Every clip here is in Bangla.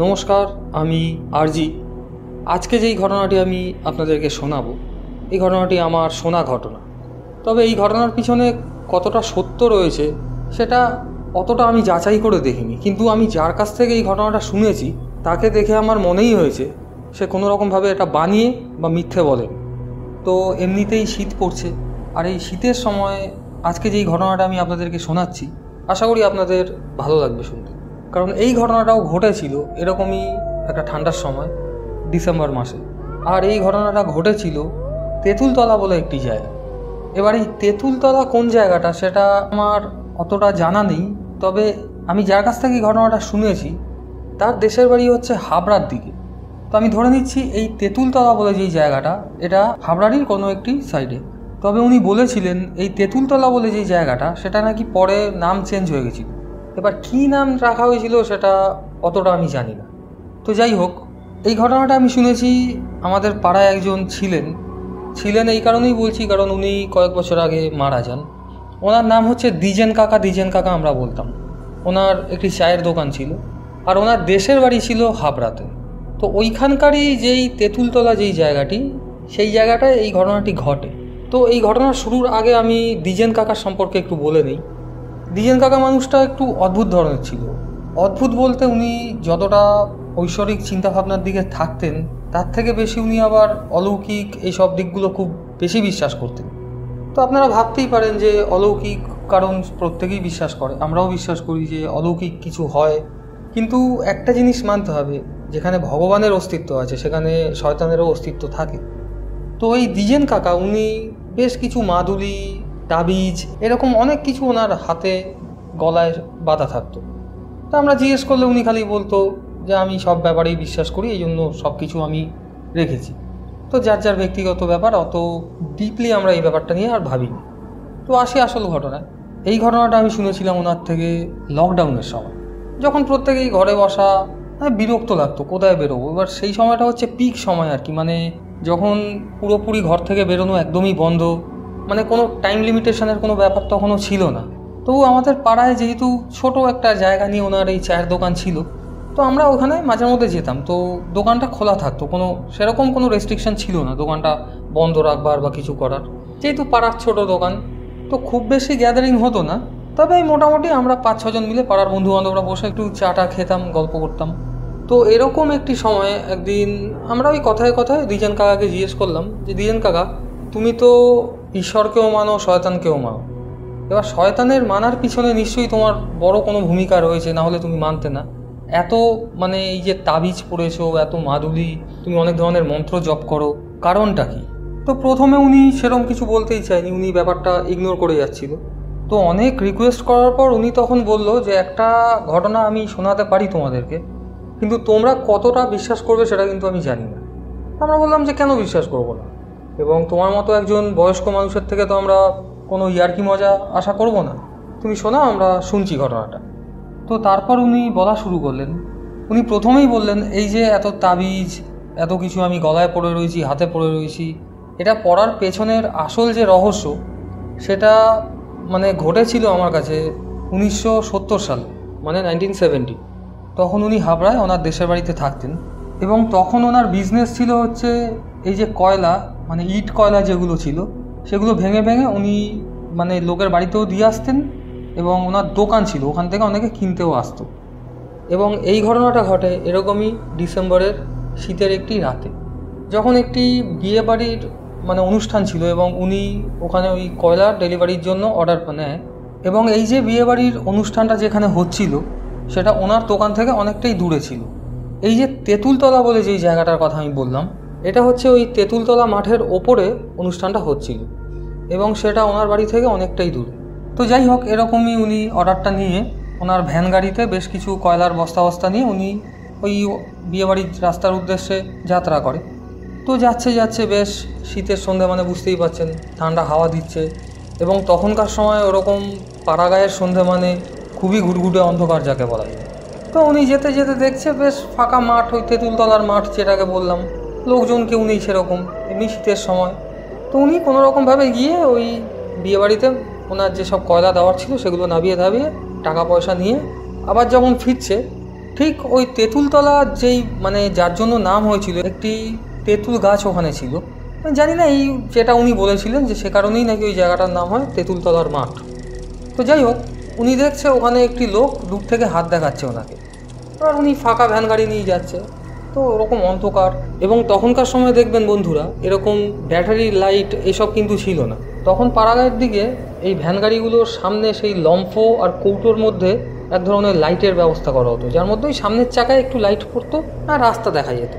নমস্কার, আমি আরজি। আজকে যেই ঘটনাটি আমি আপনাদেরকে শোনাবো, এই ঘটনাটি আমার শোনা ঘটনা। তবে এই ঘটনার পিছনে কতটা সত্য রয়েছে সেটা অতটা আমি যাচাই করে দেখিনি, কিন্তু আমি যার কাছ থেকে এই ঘটনাটা শুনেছি তাকে দেখে আমার মনেই হয়েছে সে কোনো রকমভাবে এটা বানিয়ে বা মিথ্যে বলেন। তো এমনিতেই শীত পড়ছে, আর এই শীতের সময় আজকে যেই ঘটনাটা আমি আপনাদেরকে শোনাচ্ছি আশা করি আপনাদের ভালো লাগবে শুনতে। কারণ এই ঘটনাটাও ঘটেছিল এরকমই একটা ঠান্ডার সময়, ডিসেম্বর মাসে। আর এই ঘটনাটা ঘটেছিল তেঁতুলতলা বলে একটি জায়গা। এবার এই তেঁতুলতলা কোন জায়গাটা সেটা আমার অতটা জানা নেই, তবে আমি যার কাছ থেকে এই ঘটনাটা শুনেছি তার দেশের বাড়ি হচ্ছে হাবড়ার দিকে। তো আমি ধরে নিচ্ছি এই তেঁতুলতলা বলে যেই জায়গাটা এটা হাবড়ারই কোনো একটি সাইডে। তবে উনি বলেছিলেন এই তেঁতুলতলা বলে যেই জায়গাটা সেটা নাকি পরে নাম চেঞ্জ হয়ে গেছিল। এবার কী নাম রাখা হয়েছিল সেটা অতটা আমি জানি না। তো যাই হোক, এই ঘটনাটা আমি শুনেছি আমাদের পাড়ায় একজন ছিলেন এই কারণেই বলছি কারণ উনি কয়েক বছর আগে মারা যান। ওনার নাম হচ্ছে দ্বিজেন কাকা আমরা বলতাম। ওনার একটি চায়ের দোকান ছিল, আর ওনার দেশের বাড়ি ছিল হাবড়াতে। তো ওইখানকারই যেই তেঁতুলতলা যেই জায়গাটি, সেই জায়গাটায় এই ঘটনাটি ঘটে। তো এই ঘটনার শুরুর আগে আমি দ্বিজেন কাকার সম্পর্কে একটু বলে নিই। দ্বিজেন কাকা মানুষটা একটু অদ্ভুত ধরনের ছিল। অদ্ভুত বলতে উনি যতটা ঐশ্বরিক চিন্তাভাবনার দিকে থাকতেন তার থেকে বেশি উনি আবার অলৌকিক এইসব দিকগুলো খুব বেশি বিশ্বাস করতেন। তো আপনারা ভাবতেই পারেন যে অলৌকিক, কারণ প্রত্যেকেই বিশ্বাস করে, আমরাও বিশ্বাস করি যে অলৌকিক কিছু হয়। কিন্তু একটা জিনিস মানতে হবে, যেখানে ভগবানের অস্তিত্ব আছে সেখানে শয়তানেরও অস্তিত্ব থাকে। তো এই দ্বিজেন কাকা উনি বেশ কিছু মাদুলি, তাবিজ এরকম অনেক কিছু ওনার হাতে গলায় বাঁধা থাকতো। তো আমরা জিজ্ঞেস করলে উনি খালি বলতো যে আমি সব ব্যাপারেই বিশ্বাস করি, এই জন্য সব কিছু আমি রেখেছি। তো যার যার ব্যক্তিগত ব্যাপার, অত ডিপলি আমরা এই ব্যাপারটা নিয়ে আর ভাবিনি। তো আসি আসল ঘটনায়। এই ঘটনাটা আমি শুনেছিলাম ওনার থেকে লকডাউনের সময়, যখন প্রত্যেকেই ঘরে বসা, বিরক্ত লাগতো কোথায় বেরোবো। এবার সেই সময়টা হচ্ছে পিক সময় আর কি, মানে যখন পুরোপুরি ঘর থেকে বেরোনো একদমই বন্ধ, মানে কোনো টাইম লিমিটেশনের কোনো ব্যাপার তখনও ছিল না। তবু আমাদের পাড়ায় যেহেতু ছোট একটা জায়গা নিয়ে ওনার এই চায়ের দোকান ছিল, তো আমরা ওখানে মাঝে মধ্যে যেতাম। তো দোকানটা খোলা থাকতো, সেরকম কোনো রেস্ট্রিকশন ছিল না দোকানটা বন্ধ রাখবার বা কিছু করার, যেহেতু পাড়ার ছোট দোকান। তো খুব বেশি গ্যাদারিং হতো না, তবে মোটামুটি আমরা 5-6 জন মিলে পাড়ার বন্ধুবান্ধবরা বসে একটু চাটা খেতাম, গল্প করতাম। তো এরকম একটি সময়ে একদিন আমরা ওই কথায় কথায় দ্বিজেন কাকাকে জিজ্ঞেস করলাম যে দ্বিজেন কাকা, তুমি তো ঈশ্বরকেও মানো, শয়তানকেও মানো। এবার শয়তানের মানার পিছনে নিশ্চয়ই তোমার বড় কোনো ভূমিকা রয়েছে, না হলে তুমি মানতে না। এত এই যে তাবিজ পড়েছো, এত মাদুলি, তুমি অনেক ধরনের মন্ত্র জপ করো, কারণটা কি? তো প্রথমে উনি সেরকম কিছু বলতেই চায়নি, উনি ব্যাপারটা ইগনোর করে যাচ্ছিল। তো অনেক রিকোয়েস্ট করার পর উনি তখন বলল যে একটা ঘটনা আমি শোনাতে পারি তোমাদেরকে, কিন্তু তোমরা কতটা বিশ্বাস করবে সেটা কিন্তু আমি জানি না। আমরা বললাম যে কেন বিশ্বাস করবো না, এবং তোমার মতো একজন বয়স্ক মানুষের থেকে তো আমরা কোনো ইয়ার্কি মজা আশা করব না, তুমি শোনাও, আমরা শুনছি ঘটনাটা। তো তারপর উনি বলা শুরু করলেন। উনি প্রথমেই বললেন এই যে এত তাবিজ, এত কিছু আমি গলায় পরে রয়েছি, হাতে পরে রয়েছি, এটা পড়ার পেছনের আসল যে রহস্য সেটা ঘটেছিল আমার কাছে 1970 সালে, 1970। তখন উনি হাবড়ায় ওনার দেশের বাড়িতে থাকতেন, এবং তখন ওনার বিজনেস ছিল হচ্ছে এই যে কয়লা, ইট কয়লা যেগুলো ছিল সেগুলো ভেঙে ভেঙে উনি লোকের বাড়িতেও দিয়ে আসতেন, এবং ওনার দোকান ছিল, ওখান থেকে অনেকে কিনতেও আসতো। এবং এই ঘটনাটা ঘটে এরকমই ডিসেম্বরের শীতের একটি রাতে, যখন একটি বিয়ে বাড়ির অনুষ্ঠান ছিল, এবং উনি ওখানে ওই কয়লার ডেলিভারির জন্য অর্ডার নেয়। এবং এই যে বিয়ে বাড়ির অনুষ্ঠানটা যেখানে হচ্ছিল সেটা ওনার দোকান থেকে অনেকটাই দূরে ছিল। এই যে তেঁতুলতলা বলে যেই জায়গাটার কথা আমি বললাম, এটা হচ্ছে ওই তেঁতুলতলা মাঠের ওপরে অনুষ্ঠানটা হচ্ছিল, এবং সেটা ওনার বাড়ি থেকে অনেকটাই দূরে। তো যাই হোক, এরকমই উনি অর্ডারটা নিয়ে ওনার ভ্যান গাড়িতে বেশ কিছু কয়লার বস্তা নিয়ে উনি ওই বিয়েবাড়ির রাস্তার উদ্দেশ্যে যাত্রা করে। তো যাচ্ছে বেশ শীতের সন্ধে, বুঝতেই পারছেন ঠান্ডা হাওয়া দিচ্ছে, এবং তখনকার সময় ওরকম পাড়াগাঁয়ের সন্ধে খুবই ঘুটঘুটে অন্ধকার যাকে বলা যায়। তো উনি যেতে যেতে দেখছে বেশ ফাঁকা মাঠ, ওই তেঁতুলতলার মাঠ যেটাকে বললাম, লোকজন কেউ নেই সেরকম, এমনি শীতের সময়। তো উনি কোনোরকমভাবে গিয়ে ওই বিয়েবাড়িতে ওনার যেসব কয়লা দেওয়ার ছিল সেগুলো নাবিয়ে টাকা পয়সা নিয়ে আবার যখন ফিরছে, ঠিক ওই তেঁতুলতলা যেই মানে যার জন্য নাম হয়েছিল, একটি তেঁতুল গাছ ওখানে ছিল। জানি না এই যেটা উনি বলেছিলেন যে সে কারণেই নাকি ওই জায়গাটার নাম হয় তেঁতুলতলার মাঠ। তো যাই হোক, উনি দেখছে ওখানে একটি লোক দূর থেকে হাত দেখাচ্ছে ওনাকে। এবার উনি ফাঁকা ভ্যান গাড়ি নিয়ে যাচ্ছে, তো ওরকম অন্ধকার, এবং তখনকার সময় দেখবেন বন্ধুরা এরকম ব্যাটারি লাইট এসব কিন্তু ছিল না। তখন পাড়াগাঁয়ের দিকে এই ভ্যান গাড়িগুলোর সামনে সেই লম্ফ আর কৌটোর মধ্যে এক ধরনের লাইটের ব্যবস্থা করা হতো, যার মধ্যে ওই সামনের চাকায় একটু লাইট পড়তো আর রাস্তা দেখা যেত।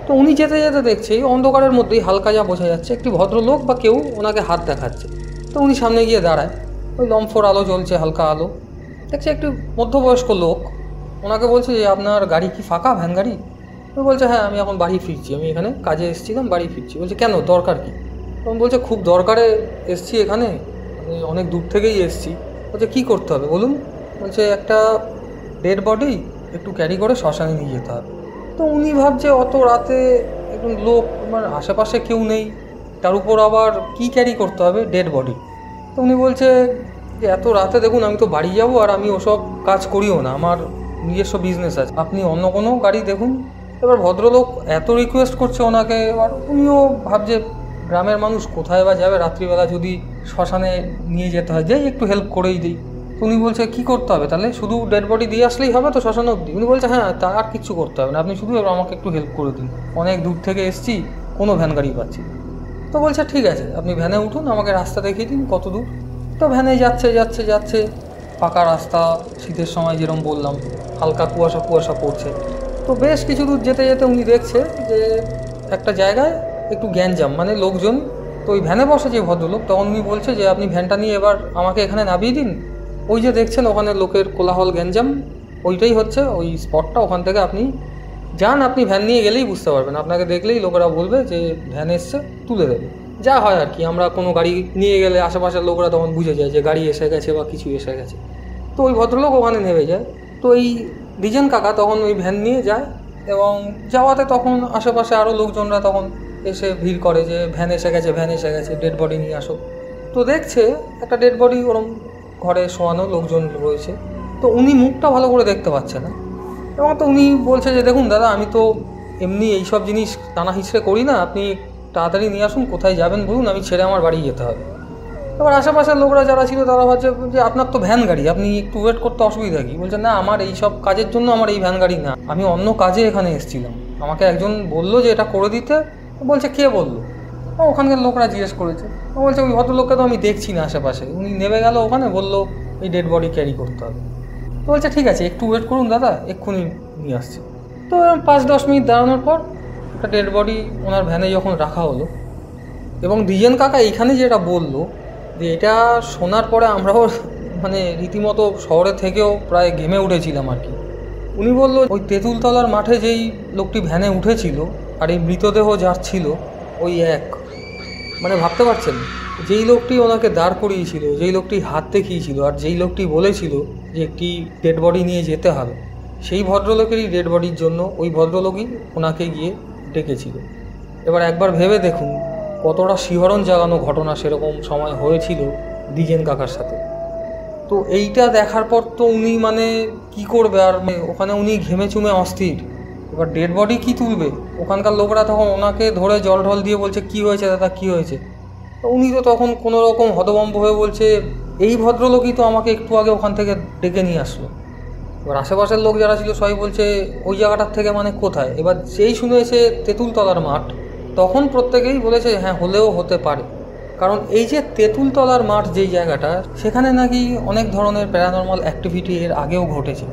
তো উনি যেতে যেতে দেখছে এই অন্ধকারের মধ্যেই হালকা যা বোঝা যাচ্ছে একটি ভদ্রলোক বা কেউ ওনাকে হাত দেখাচ্ছে। তো উনি সামনে গিয়ে দাঁড়ায়, ওই লম্ফর আলো জ্বলছে, হালকা আলো, দেখছে একটি মধ্যবয়স্ক লোক ওনাকে বলছে যে আপনার গাড়ি কি ফাঁকা, ভ্যান গাড়ি? ও বলছে হ্যাঁ, আমি এখন বাড়ি ফিরছি, আমি এখানে কাজে এসেছিলাম, বাড়ি ফিরছি। বলছে কেন, দরকার কি? তখন বলছে খুব দরকারে এসছি এখানে, আমি অনেক দূর থেকেই এসছি। বলছে কী করতে হবে বলুন? বলছে একটা ডেড বডি একটু ক্যারি করে শ্মশানে নিয়ে যেতে হবে। তো উনি ভাবছে অত রাতে একজন লোক, আমার আশেপাশে কেউ নেই, তার উপর আবার কি ক্যারি করতে হবে, ডেড বডি। তো উনি বলছে যে এত রাতে দেখুন আমি তো বাড়ি যাবো, আর আমি ওসব কাজ করিও না, আমার নিজস্ব বিজনেস আছে, আপনি অন্য কোনো গাড়ি দেখুন। এবার ভদ্রলোক এত রিকোয়েস্ট করছে ওনাকে, এবার উনিও ভাবছে গ্রামের মানুষ কোথায় বা যাবে রাত্রিবেলা, যদি শ্মশানে নিয়ে যেতে হয়, যাই একটু হেল্প করেই দিই। তো উনি বলছে কী করতে হবে তাহলে, শুধু ডেড বডি দিয়ে আসলেই হবে তো শ্মশান অবধি? উনি বলছে হ্যাঁ, তা আর কিচ্ছু করতে হবে না, আপনি শুধু আমাকে একটু হেল্প করে দিন, অনেক দূর থেকে এসছি, কোনো ভ্যান গাড়ি পাচ্ছি। তো বলছে ঠিক আছে, আপনি ভ্যানে উঠুন, আমাকে রাস্তা দেখিয়ে দিন কত দূর। তো ভ্যানে যাচ্ছে যাচ্ছে যাচ্ছে, পাকা রাস্তা, শীতের সময় যেরকম বললাম, হালকা কুয়াশা কুয়াশা পড়ছে। তো বেশ কিছু দূর যেতে যেতে উনি দেখছে যে একটা জায়গায় একটু গ্যাঞ্জাম, মানে লোকজন। তো ওই ভ্যানে বসে যে ভদ্রলোক, তখন উনি বলছে যে আপনি ভ্যানটা নিয়ে এবার আমাকে এখানে নামিয়ে দিন, ওই যে দেখছেন ওখানে লোকের কোলাহল গ্যাঞ্জাম, ওইটাই হচ্ছে ওই স্পটটা, ওখান থেকে আপনি যান, আপনি ভ্যান নিয়ে গেলেই বুঝতে পারবেন, আপনাকে দেখলেই লোকেরা বলবে যে ভ্যান এসছে, তুলে দেবে। যা হয় আর কি, আমরা কোনো গাড়ি নিয়ে গেলে আশেপাশের লোকরা তখন বুঝে যায় যে গাড়ি এসে গেছে বা কিছু এসে গেছে। তো ওই ভদ্রলোক ওখানে নেমে যায়। তো এই দ্বিজেন কাকা তখন ওই ভ্যান নিয়ে যায়, এবং যাওয়াতে তখন আশেপাশে আরও লোকজনরা তখন এসে ভিড় করে যে ভ্যান এসে গেছে, ভ্যান এসে গেছে, ডেড বডি নিয়ে আসো। তো দেখছে একটা ডেড বডি ওরম ঘরে শোয়ানো, লোকজন রয়েছে। তো উনি মুখটা ভালো করে দেখতে পাচ্ছে না, এবং তো উনি বলছে যে দেখুন দাদা, আমি তো এমনি এইসব জিনিস টানা হিচড়ে করি না, আপনি তাড়াতাড়ি নিয়ে আসুন, কোথায় যাবেন বলুন, আমি ছেড়ে আমার বাড়ি যেতে হবে। এবার আশেপাশের লোকরা যারা ছিল তারা ভাবছে যে আপনার তো ভ্যান গাড়ি, আপনি একটু ওয়েট করতে অসুবিধা কী? বলছে না, আমার এই সব কাজের জন্য আমার এই ভ্যান গাড়ি না, আমি অন্য কাজে এখানে এসেছিলাম, আমাকে একজন বললো যে এটা করে দিতে। বলছে কে বললো? ওখানকার লোকরা জিজ্ঞেস করেছে। ও বলছে ওই ভদ্রলোককে তো আমি দেখছি না আশেপাশে, উনি নেমে গেল ওখানে, বললো এই ডেড বডি ক্যারি করতে হবে। তো বলছে ঠিক আছে, একটু ওয়েট করুন দাদা, এক্ষুনি নিয়ে আসছে। তো 5-10 মিনিট দাঁড়ানোর পর একটা ডেড বডি ওনার ভ্যানে যখন রাখা হলো, এবং দ্বিজেন কাকা এইখানে যেটা বললো যে এটা শোনার পরে আমরাও মানে রীতিমতো শহরে থেকেও প্রায় ঘেমে উঠেছিলাম আর কি। উনি বললো ওই তেঁতুলতলার মাঠে যেই লোকটি ভ্যানে উঠেছিল আর এই মৃতদেহ যার ছিল ওই এক, মানে ভাবতে পারছেন, যেই লোকটি ওনাকে দাঁড় করিয়েছিল, যেই লোকটি হাত দেখিয়েছিল, আর যেই লোকটি বলেছিল যে একটি ডেড বডি নিয়ে যেতে হবে, সেই ভদ্রলোকেরই ডেড বডির জন্য ওই ভদ্রলোকই ওনাকে গিয়ে ডেকেছিল। এবার একবার ভেবে দেখুন কতটা শিহরণ জাগানো ঘটনা সেরকম সময় হয়েছিল দ্বিজেন কাকার সাথে। তো এইটা দেখার পর তো উনি মানে কি করবে, আর ওখানে উনি ঘেমে চুমে অস্থির। এবার ডেড বডি কি তুলবে, ওখানকার লোকরা তখন ওনাকে ধরে জল ঢল দিয়ে বলছে কি হয়েছে দাদা, কি হয়েছে? তো উনি তো তখন কোনো রকম হতভম্ব হয়ে বলছে এই ভদ্রলোকই তো আমাকে একটু আগে ওখান থেকে ডেকে নিয়ে আসলো। এবার আশেপাশের লোক যারা ছিল সবাই বলছে ওই জায়গাটার থেকে মানে কোথায়? এবার যেই শুনেছে তেঁতুলতলার মাঠ, তখন প্রত্যেকেই বলেছে হ্যাঁ হলেও হতে পারে, কারণ এই যে তেঁতুলতলার মাঠ যেই জায়গাটা, সেখানে নাকি অনেক ধরনের প্যারানর্মাল অ্যাক্টিভিটি এর আগেও ঘটেছে,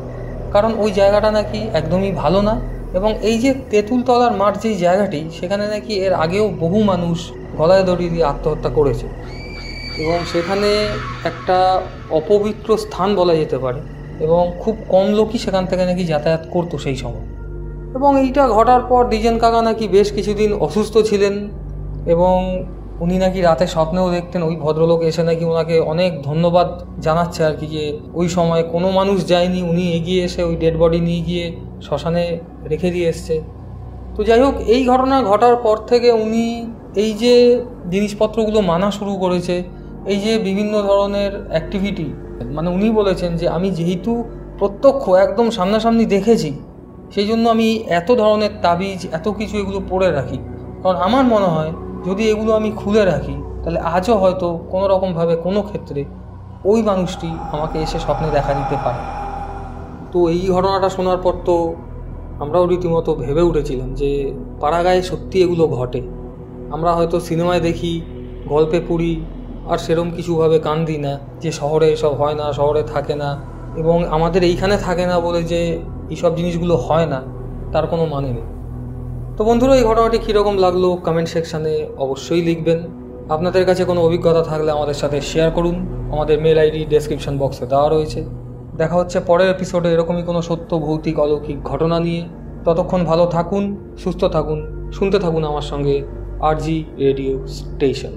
কারণ ওই জায়গাটা নাকি একদমই ভালো না। এবং এই যে তেঁতুলতলার মাঠ যেই জায়গাটি, সেখানে নাকি এর আগেও বহু মানুষ গলায় দড়ি দিয়ে আত্মহত্যা করেছে, এবং সেখানে একটা অপবিত্র স্থান বলা যেতে পারে, এবং খুব কম লোকই সেখান থেকে নাকি যাতায়াত করতো সেই সময়। এবং এইটা ঘটার পর দ্বিজেন কাকা নাকি বেশ কিছুদিন অসুস্থ ছিলেন, এবং উনি নাকি রাতে স্বপ্নেও দেখতেন ওই ভদ্রলোক এসে নাকি ওনাকে অনেক ধন্যবাদ জানাচ্ছে আর কি, যে ওই সময় কোনো মানুষ যায়নি, উনি এগিয়ে এসে ওই ডেড বডি নিয়ে গিয়ে শ্মশানে রেখে দিয়ে এসছে। তো যাই হোক, এই ঘটনা ঘটার পর থেকে উনি এই যে জিনিসপত্রগুলো মানা শুরু করেছে, এই যে বিভিন্ন ধরনের অ্যাক্টিভিটি, মানে উনি বলেছেন যে আমি যেহেতু প্রত্যক্ষ একদম সামনাসামনি দেখেছি, সেই জন্য আমি এত ধরনের তাবিজ এত কিছু এগুলো পড়ে রাখি। কারণ আমার মনে হয় যদি এগুলো আমি খুলে রাখি তাহলে আজও হয়তো কোনো রকমভাবে কোনো ক্ষেত্রে ওই মানুষটি আমাকে এসে স্বপ্নে দেখা দিতে পারে। তো এই ঘটনাটা শোনার পর তো আমরাও রীতিমতো ভেবে উঠেছিলাম যে পাড়াগাঁয়ে সত্যি এগুলো ঘটে। আমরা হয়তো সিনেমায় দেখি, গল্পে পড়ি, আর সেরম কিছুভাবে কান দিই না যে শহরে এসব হয় না, শহরে থাকে না, এবং আমাদের এইখানে থাকে না বলে যে এইসব জিনিসগুলো হয় না তার কোনো মানে নেই। তো বন্ধুরা, এই ঘটনাটি কীরকম লাগলো কমেন্ট সেকশানে অবশ্যই লিখবেন। আপনাদের কাছে কোনো অভিজ্ঞতা থাকলে আমাদের সাথে শেয়ার করুন। আমাদের মেল আইডি ডেসক্রিপশন বক্সে দেওয়া রয়েছে। দেখা হচ্ছে পরের এপিসোডে এরকমই কোনো সত্য, ভৌতিক, অলৌকিক ঘটনা নিয়ে। ততক্ষণ ভালো থাকুন, সুস্থ থাকুন, শুনতে থাকুন আমার সঙ্গে আরজি রেডিও স্টেশন।